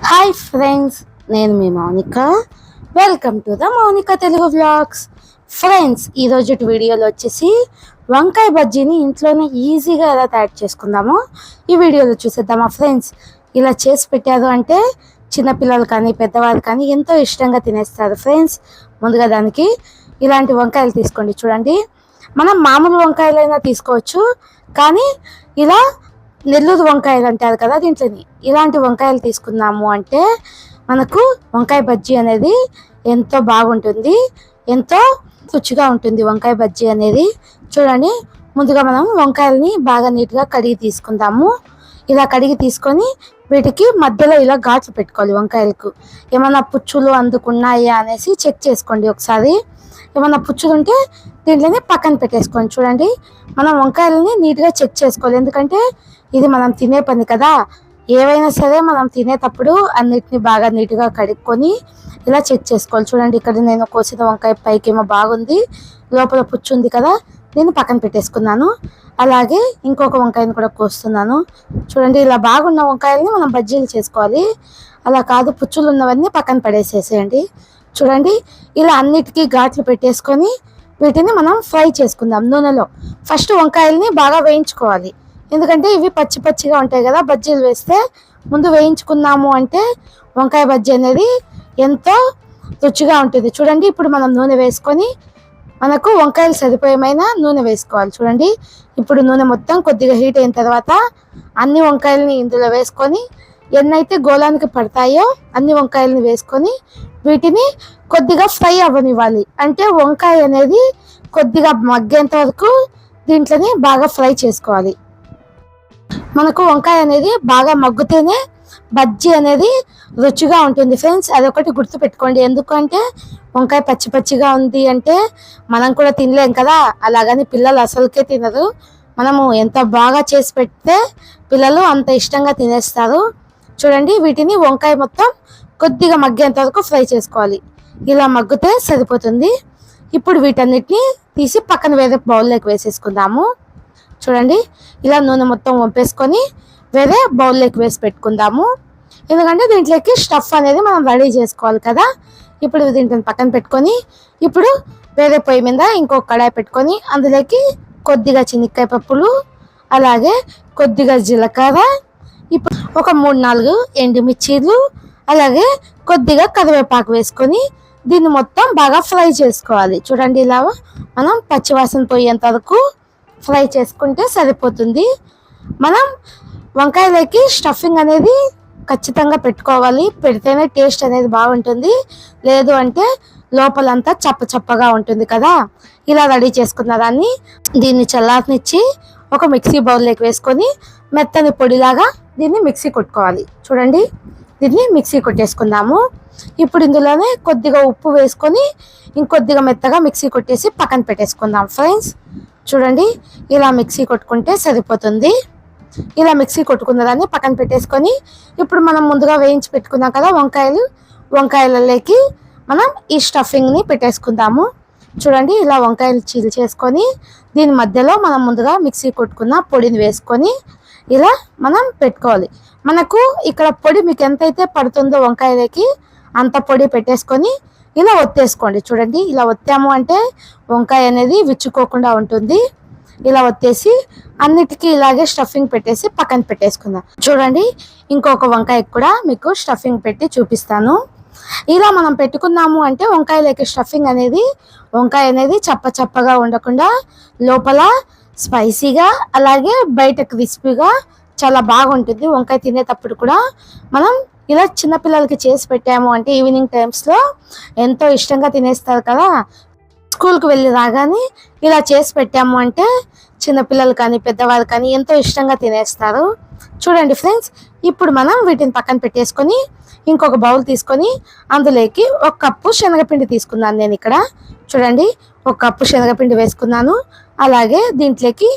Hi friends, నేను మీ Mounika. Welcome to the Mounika Telugu vlogs. Friends, ఈరోజు వీడియోలో వచ్చేసి వంకాయ బజ్జీని ఇంట్లోనే ఈజీగా ఎలా తయారు చేసుకుందామో ఈ వీడియోలో చూసేద్దామా ఫ్రెండ్స్. ఇలా చేసి పెట్టారు అంటే చిన్నపిల్లలు కానీ పెద్దవాళ్ళు కానీ ఎంతో ఇష్టంగా తినేస్తారు ఫ్రెండ్స్. ముందుగా దానికి ఇలాంటి వంకాయలు తీసుకోండి. చూడండి, మనం మామూలు వంకాయలైనా తీసుకోవచ్చు, కానీ ఇలా నెల్లూరు వంకాయలు అంటారు కదా, దీంట్లోని ఇలాంటి వంకాయలు తీసుకున్నాము అంటే మనకు వంకాయ బజ్జీ అనేది ఎంతో బాగుంటుంది, ఎంతో రుచిగా ఉంటుంది వంకాయ బజ్జీ అనేది. చూడండి, ముందుగా మనం వంకాయలని బాగా నీట్గా కడిగి తీసుకుందాము. ఇలా కడిగి తీసుకొని వీటికి మధ్యలో ఇలా ఘాట్లు పెట్టుకోవాలి. వంకాయలకు ఏమైనా పుచ్చులు అందుకున్నాయా అనేసి చెక్ చేసుకోండి ఒకసారి. ఏమైనా పుచ్చులు ఉంటే దీంట్లోనే పక్కన పెట్టేసుకోండి. చూడండి, మనం వంకాయలని నీట్గా చెక్ చేసుకోవాలి, ఎందుకంటే ఇది మనం తినే పని కదా. ఏవైనా సరే మనం తినేటప్పుడు అన్నిటిని బాగా నీట్గా కడుక్కొని ఇలా చెక్ చేసుకోవాలి. చూడండి, ఇక్కడ నేను కోసిన వంకాయ పైకేమో బాగుంది, లోపల పుచ్చు ఉంది కదా, నేను పక్కన పెట్టేసుకున్నాను. అలాగే ఇంకొక వంకాయని కూడా కోస్తున్నాను. చూడండి, ఇలా బాగున్న వంకాయలని మనం బజ్జీలు చేసుకోవాలి. అలా కాదు, పుచ్చులు ఉన్నవన్నీ పక్కన పడేసేసేయండి. చూడండి, ఇలా అన్నిటికీ ఘాట్లు పెట్టేసుకొని వీటిని మనం ఫ్రై చేసుకుందాం నూనెలో. ఫస్ట్ వంకాయలని బాగా వేయించుకోవాలి, ఎందుకంటే ఇవి పచ్చి పచ్చిగా ఉంటాయి కదా. బజ్జీలు వేస్తే ముందు వేయించుకున్నాము అంటే వంకాయ బజ్జీ అనేది ఎంతో రుచిగా ఉంటుంది. చూడండి, ఇప్పుడు మనం నూనె వేసుకొని మనకు వంకాయలు సరిపోయేమైన నూనె వేసుకోవాలి. చూడండి, ఇప్పుడు నూనె మొత్తం కొద్దిగా హీట్ అయిన తర్వాత అన్ని వంకాయలని ఇందులో వేసుకొని ఎన్నైతే గోళానికి పడతాయో అన్ని వంకాయలని వేసుకొని వీటిని కొద్దిగా ఫ్రై అవ్వనివ్వాలి. అంటే వంకాయ అనేది కొద్దిగా మగ్గేంత వరకు దీంట్లోని బాగా ఫ్రై చేసుకోవాలి. మనకు వంకాయ అనేది బాగా మగ్గుతేనే బజ్జీ అనేది రుచిగా ఉంటుంది ఫ్రెండ్స్. అదొకటి గుర్తు పెట్టుకోండి, ఎందుకంటే వంకాయ పచ్చి పచ్చిగా ఉంది అంటే మనం కూడా తినలేం కదా. అలాగని పిల్లలు అసలుకే తినరు. మనము ఎంత బాగా చేసి పెడితే పిల్లలు అంత ఇష్టంగా తినేస్తారు. చూడండి, వీటిని వంకాయ మొత్తం కొద్దిగా మగ్గేంత వరకు ఫ్రై చేసుకోవాలి. ఇలా మగ్గితే సరిపోతుంది. ఇప్పుడు వీటన్నిటిని తీసి పక్కన వేరే బౌల్లోకి వేసేసుకుందాము. చూడండి, ఇలా నూనె మొత్తం వంపేసుకొని వేరే బౌల్లోకి వేసి పెట్టుకుందాము, ఎందుకంటే దీంట్లోకి స్టఫ్ అనేది మనం రెడీ చేసుకోవాలి కదా. ఇప్పుడు దీంట్లో పక్కన పెట్టుకొని ఇప్పుడు వేరే పొయ్యి మీద ఇంకొక కడాయి పెట్టుకొని అందులోకి కొద్దిగా చెనిక్కాయ పప్పులు, అలాగే కొద్దిగా జీలకర్ర, ఇప్పుడు ఒక 3-4 ఎండుమిర్చీలు, అలాగే కొద్దిగా కరివేపాకు వేసుకొని దీన్ని మొత్తం బాగా ఫ్రై చేసుకోవాలి. చూడండి, ఇలా మనం పచ్చివాసన పోయేంత వరకు ఫ్రై చేసుకుంటే సరిపోతుంది. మనం వంకాయలకి స్టఫింగ్ అనేది ఖచ్చితంగా పెట్టుకోవాలి, పెడితేనే టేస్ట్ అనేది బాగుంటుంది. లేదు అంటే లోపలంతా చప్పగా ఉంటుంది కదా. ఇలా రెడీ చేసుకున్న దాన్ని దీన్ని చల్లారనిచ్చి ఒక మిక్సీ బౌల్లోకి వేసుకొని మెత్తని పొడిలాగా దీన్ని మిక్సీ కొట్టుకోవాలి. చూడండి, దీన్ని మిక్సీ కొట్టేసుకుందాము. ఇప్పుడు ఇందులోనే కొద్దిగా ఉప్పు వేసుకొని ఇంకొద్దిగా మెత్తగా మిక్సీ కొట్టేసి పక్కన పెట్టేసుకుందాం ఫ్రెండ్స్. చూడండి, ఇలా మిక్సీ కొట్టుకుంటే సరిపోతుంది. ఇలా మిక్సీ కొట్టుకున్న దాన్ని పక్కన పెట్టేసుకొని ఇప్పుడు మనం ముందుగా వేయించి పెట్టుకున్నాం కదా వంకాయలలోకి మనం ఈ స్టఫింగ్ని పెట్టేసుకుందాము. చూడండి, ఇలా వంకాయలు చీల్ చేసుకొని దీని మధ్యలో మనం ముందుగా మిక్సీ కొట్టుకున్న పొడిని వేసుకొని ఇలా మనం పెట్టుకోవాలి. మనకు ఇక్కడ పొడి మీకు ఎంతైతే పడుతుందో వంకాయలకి అంత పొడి పెట్టేసుకొని ఇలా ఒత్తేసుకోండి. చూడండి, ఇలా ఒత్తాము అంటే వంకాయ అనేది విచ్చుకోకుండా ఉంటుంది. ఇలా ఒత్తేసి అన్నిటికీ ఇలాగే స్టఫింగ్ పెట్టేసి పక్కన పెట్టేసుకుందాం. చూడండి, ఇంకొక వంకాయకి కూడా మీకు స్టఫింగ్ పెట్టి చూపిస్తాను. ఇలా మనం పెట్టుకున్నాము అంటే వంకాయలకి స్టఫింగ్ అనేది వంకాయ అనేది చప్పగా ఉండకుండా లోపల స్పైసీగా అలాగే బయట క్రిస్పీగా చాలా బాగుంటుంది. వంకాయ తినేటప్పుడు కూడా మనం ఇలా చిన్నపిల్లలకి చేసి పెట్టాము అంటే ఈవినింగ్ టైమ్స్లో ఎంతో ఇష్టంగా తినేస్తారు కదా. స్కూల్కి వెళ్ళి రాగానే ఇలా చేసి పెట్టాము అంటే చిన్నపిల్లలు కానీ పెద్దవాళ్ళు కానీ ఎంతో ఇష్టంగా తినేస్తారు. చూడండి ఫ్రెండ్స్, ఇప్పుడు మనం వీటిని పక్కన పెట్టేసుకొని ఇంకొక బౌల్ తీసుకొని అందులోకి 1 కప్పు శనగపిండి తీసుకున్నాను నేను ఇక్కడ. చూడండి, 1 కప్పు శనగపిండి వేసుకున్నాను. అలాగే దీంట్లోకి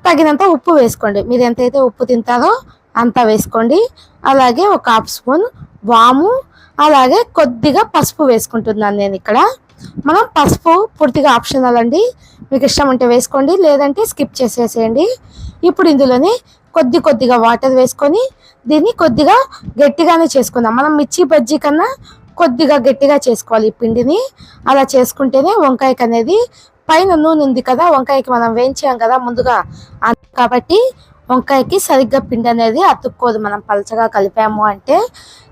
తగినంత ఉప్పు వేసుకోండి, మీరు ఎంతైతే ఉప్పు తింటారో అంతా వేసుకోండి. అలాగే 1 హాఫ్ స్పూన్ వాము, అలాగే కొద్దిగా పసుపు వేసుకుంటున్నాను నేను ఇక్కడ. మనం పసుపు పూర్తిగా ఆప్షనల్ అండి, మీకు ఇష్టం ఉంటే వేసుకోండి, లేదంటే స్కిప్ చేసేసేయండి. ఇప్పుడు ఇందులోనే కొద్దిగా వాటర్ వేసుకొని దీన్ని కొద్దిగా గట్టిగానే చేసుకుందాం. మనం మిర్చి బజ్జీ కన్నా కొద్దిగా గట్టిగా చేసుకోవాలి ఈ పిండిని. అలా చేసుకుంటేనే వంకాయకి అనేది పైన నూనె ఉంది కదా, వంకాయకి మనం వేయించాం కదా ముందుగా, కాబట్టి వంకాయకి సరిగ్గా పిండి అనేది అతుక్కోదు. మనం పలచగా కలిపాము అంటే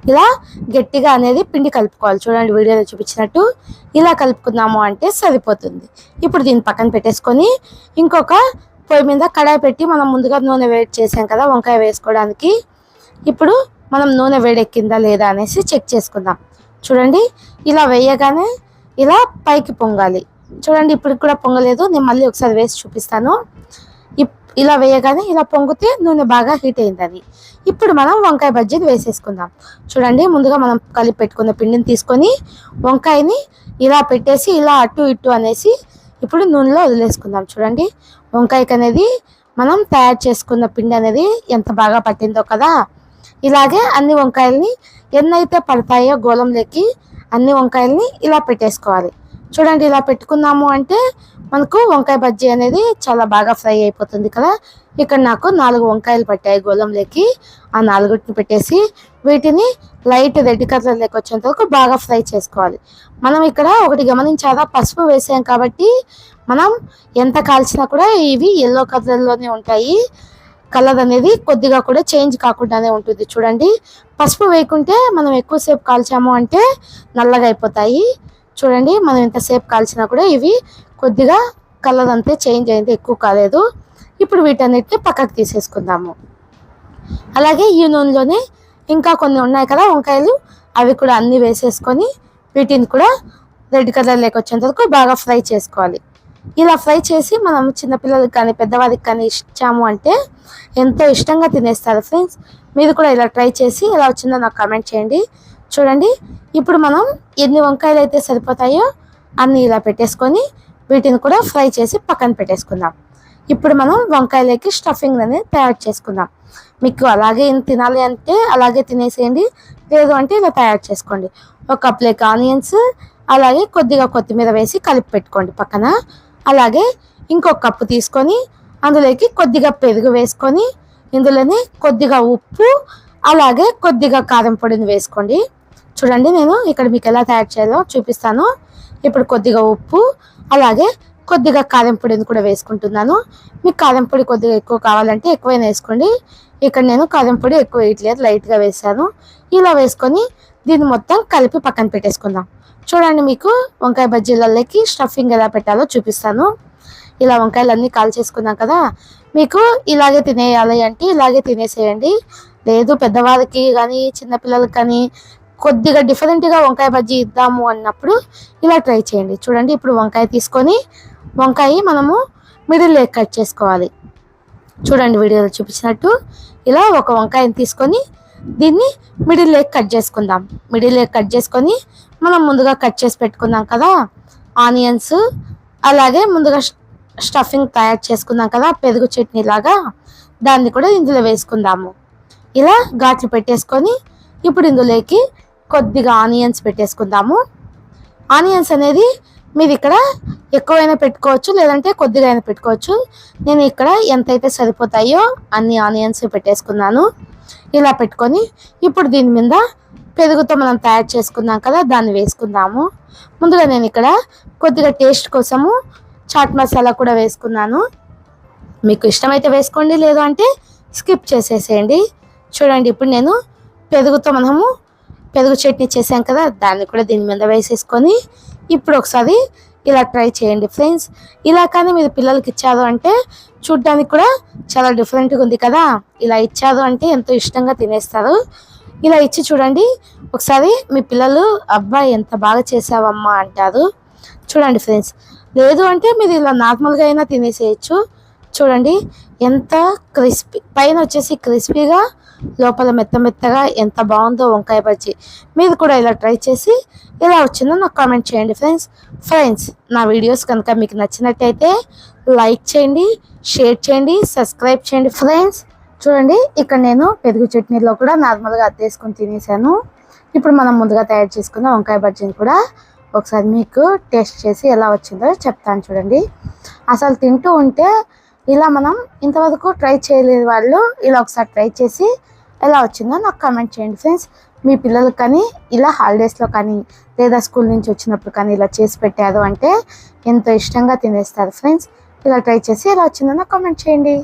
ఇలా గట్టిగా అనేది పిండి కలుపుకోవాలి. చూడండి వీడియోలో చూపించినట్టు ఇలా కలుపుకున్నాము అంటే సరిపోతుంది. ఇప్పుడు దీన్ని పక్కన పెట్టేసుకొని ఇంకొక పొయ్యి మీద కడాయి పెట్టి మనం ముందుగా నూనె వేడి చేసాం కదా వంకాయ వేసుకోవడానికి. ఇప్పుడు మనం నూనె వేడెక్కిందా లేదా అనేసి చెక్ చేసుకుందాం. చూడండి ఇలా వేయగానే ఇలా పైకి పొంగాలి. చూడండి ఇప్పుడు కూడా పొంగలేదు, నేను మళ్ళీ ఒకసారి వేసి చూపిస్తాను. ఇలా వేయగానే ఇలా పొంగితే నూనె బాగా హీట్ అయిందని. ఇప్పుడు మనం వంకాయ బజ్జీని వేసేసుకుందాం. చూడండి ముందుగా మనం కలిపి పెట్టుకున్న పిండిని తీసుకొని వంకాయని ఇలా పెట్టేసి ఇలా అటు ఇటు అనేసి ఇప్పుడు నూనెలో వదిలేసుకుందాం. చూడండి వంకాయకి అనేది మనం తయారు చేసుకున్న పిండి అనేది ఎంత బాగా పట్టిందో కదా. ఇలాగే అన్ని వంకాయల్ని ఎన్నైతే పడతాయో గోళంలోకి అన్ని వంకాయల్ని ఇలా పెట్టేసుకోవాలి. చూడండి ఇలా పెట్టుకున్నాము అంటే మనకు వంకాయ బజ్జీ అనేది చాలా బాగా ఫ్రై అయిపోతుంది కదా. ఇక్కడ నాకు 4 వంకాయలు పట్టాయి గోళంలోకి. ఆ 4టిని పెట్టేసి వీటిని లైట్ రెడ్ కలర్లోకి వచ్చేంత వరకు బాగా ఫ్రై చేసుకోవాలి. మనం ఇక్కడ ఒకటి గమనించాలా, పసుపు వేసాం కాబట్టి మనం ఎంత కాల్చినా కూడా ఇవి ఎల్లో కలర్లోనే ఉంటాయి. కలర్ అనేది కొద్దిగా కూడా చేంజ్ కాకుండానే ఉంటుంది. చూడండి పసుపు వేయకుంటే మనం ఎక్కువసేపు కాల్చాము అంటే నల్లగా అయిపోతాయి. చూడండి మనం ఎంతసేపు కాల్చినా కూడా ఇవి కొద్దిగా కలర్ అంతే చేంజ్ అయింది, ఎక్కువ కాలేదు. ఇప్పుడు వీటన్నిటిని పక్కకు తీసేసుకుందాము. అలాగే ఈ నూనెలోనే ఇంకా కొన్ని ఉన్నాయి కదా వంకాయలు, అవి కూడా అన్నీ వేసేసుకొని వీటిని కూడా రెడ్ కలర్లోకి వచ్చేంత వరకు బాగా ఫ్రై చేసుకోవాలి. ఇలా ఫ్రై చేసి మనం చిన్నపిల్లలకి కానీ పెద్దవారికి కానీ ఇచ్చాము అంటే ఎంతో ఇష్టంగా తినేస్తారు ఫ్రెండ్స్. మీరు కూడా ఇలా ట్రై చేసి ఎలా వచ్చిందో నాకు కామెంట్ చేయండి. చూడండి ఇప్పుడు మనం ఎన్ని వంకాయలు అయితే సరిపోతాయో అన్నీ ఇలా పెట్టేసుకొని వీటిని కూడా ఫ్రై చేసి పక్కన పెట్టేసుకుందాం. ఇప్పుడు మనం వంకాయలకి స్టఫింగ్ అనేది తయారు చేసుకుందాం. మీకు అలాగే తినాలి అంటే అలాగే తినేసేయండి, లేదు అంటే ఇలా తయారు చేసుకోండి. ఒక కప్లోకి ఆనియన్స్, అలాగే కొద్దిగా కొత్తిమీర వేసి కలిపి పెట్టుకోండి పక్కన. అలాగే ఇంకొక కప్పు తీసుకొని అందులోకి కొద్దిగా పెరుగు వేసుకొని ఇందులోనే కొద్దిగా ఉప్పు, అలాగే కొద్దిగా కారం పొడిని వేసుకోండి. చూడండి నేను ఇక్కడ మీకు ఎలా తయారు చేయాలో చూపిస్తాను. ఇప్పుడు కొద్దిగా ఉప్పు, అలాగే కొద్దిగా కారం పొడిని కూడా వేసుకుంటున్నాను. మీకు కారం పొడి కొద్దిగా ఎక్కువ కావాలంటే ఎక్కువైనా వేసుకోండి. ఇక్కడ నేను కారం పొడి ఎక్కువ వేయట్లేదు, లైట్గా వేసాను. ఇలా వేసుకొని దీన్ని మొత్తం కలిపి పక్కన పెట్టేసుకుందాం. చూడండి మీకు వంకాయ బజ్జీలకి స్టఫింగ్ ఎలా పెట్టాలో చూపిస్తాను. ఇలా వంకాయలన్నీ కాల్ చేసుకున్నాం కదా, మీకు ఇలాగే తినేయాలి అంటే ఇలాగే తినేసేయండి. లేదు పెద్దవారికి కానీ చిన్నపిల్లలకి కానీ కొద్దిగా డిఫరెంట్గా వంకాయ బజ్జీ ఇద్దాము అన్నప్పుడు ఇలా ట్రై చేయండి. చూడండి ఇప్పుడు వంకాయ తీసుకొని వంకాయ మనము మిడిల్ లెగ్ కట్ చేసుకోవాలి. చూడండి వీడియోలో చూపించినట్టు ఇలా ఒక వంకాయని తీసుకొని దీన్ని మిడిల్ లెగ్ కట్ చేసుకుందాం. మిడిల్ లెగ్ కట్ చేసుకొని మనం ముందుగా కట్ చేసి పెట్టుకుందాం కదా ఆనియన్స్, అలాగే ముందుగా స్టఫింగ్ తయారు చేసుకుందాం కదా పెరుగు చట్నీ లాగా, దాన్ని కూడా ఇందులో వేసుకుందాము. ఇలా ఘాట్లు పెట్టేసుకొని ఇప్పుడు ఇందులోకి కొద్దిగా ఆనియన్స్ పెట్టేసుకుందాము. ఆనియన్స్ అనేది మీరు ఇక్కడ ఎక్కువైనా పెట్టుకోవచ్చు, లేదంటే కొద్దిగా అయినా పెట్టుకోవచ్చు. నేను ఇక్కడ ఎంతైతే సరిపోతాయో అన్ని ఆనియన్స్ పెట్టేసుకున్నాను. ఇలా పెట్టుకొని ఇప్పుడు దీని మీద పెరుగుతో మనం తయారు చేసుకున్నాం కదా దాన్ని వేసుకుందాము. ముందుగా నేను ఇక్కడ కొద్దిగా టేస్ట్ కోసము చాట్ మసాలా కూడా వేసుకున్నాను. మీకు ఇష్టమైతే వేసుకోండి, లేదు అంటే స్కిప్ చేసేసేయండి. చూడండి ఇప్పుడు నేను పెరుగుతో మనము పెరుగు చట్నీ చేసాం కదా దాన్ని కూడా దీని మీద వేసేసుకొని ఇప్పుడు ఒకసారి ఇలా ట్రై చేయండి ఫ్రెండ్స్. ఇలా కానీ మీరు పిల్లలకి ఇచ్చారు అంటే చూడ్డానికి కూడా చాలా డిఫరెంట్గా ఉంది కదా, ఇలా ఇచ్చారు అంటే ఎంతో ఇష్టంగా తినేస్తారు. ఇలా ఇచ్చి చూడండి ఒకసారి, మీ పిల్లలు అబ్బాయి ఎంత బాగా చేసావమ్మా అంటారు. చూడండి ఫ్రెండ్స్, లేదు అంటే మీరు ఇలా నార్మల్గా అయినా తినేసేయచ్చు. చూడండి ఎంత క్రిస్పీ, పైన వచ్చేసి క్రిస్పీగా లోపల మెత్తగా ఎంత బాగుందో వంకాయ బజ్జీ. మీరు కూడా ఇలా ట్రై చేసి ఎలా వచ్చిందో నాకు కామెంట్ చేయండి ఫ్రెండ్స్. నా వీడియోస్ కనుక మీకు నచ్చినట్టయితే లైక్ చేయండి, షేర్ చేయండి, సబ్స్క్రైబ్ చేయండి ఫ్రెండ్స్. చూడండి ఇక్కడ నేను పెరుగు చట్నీలో కూడా నార్మల్గా అద్దేసుకొని తినేసాను. ఇప్పుడు మనం ముందుగా తయారు చేసుకున్న వంకాయ బజ్జీని కూడా ఒకసారి మీకు టేస్ట్ చేసి ఎలా వచ్చిందో చెప్తాను. చూడండి అసలు తింటూ ఉంటే ఇలా మనం ఇంతవరకు ట్రై చేయలేదు వాళ్ళు ఇలా ఒకసారి ట్రై చేసి ఎలా వచ్చిందో నాకు కామెంట్ చేయండి ఫ్రెండ్స్. మీ పిల్లలకు కానీ ఇలా హాలిడేస్లో కానీ లేదా స్కూల్ నుంచి వచ్చినప్పుడు కానీ ఇలా చేసి పెట్టారు అంటే ఎంతో ఇష్టంగా తినేస్తారు ఫ్రెండ్స్. ఇలా ట్రై చేసి ఎలా వచ్చిందో నాకు కామెంట్ చేయండి.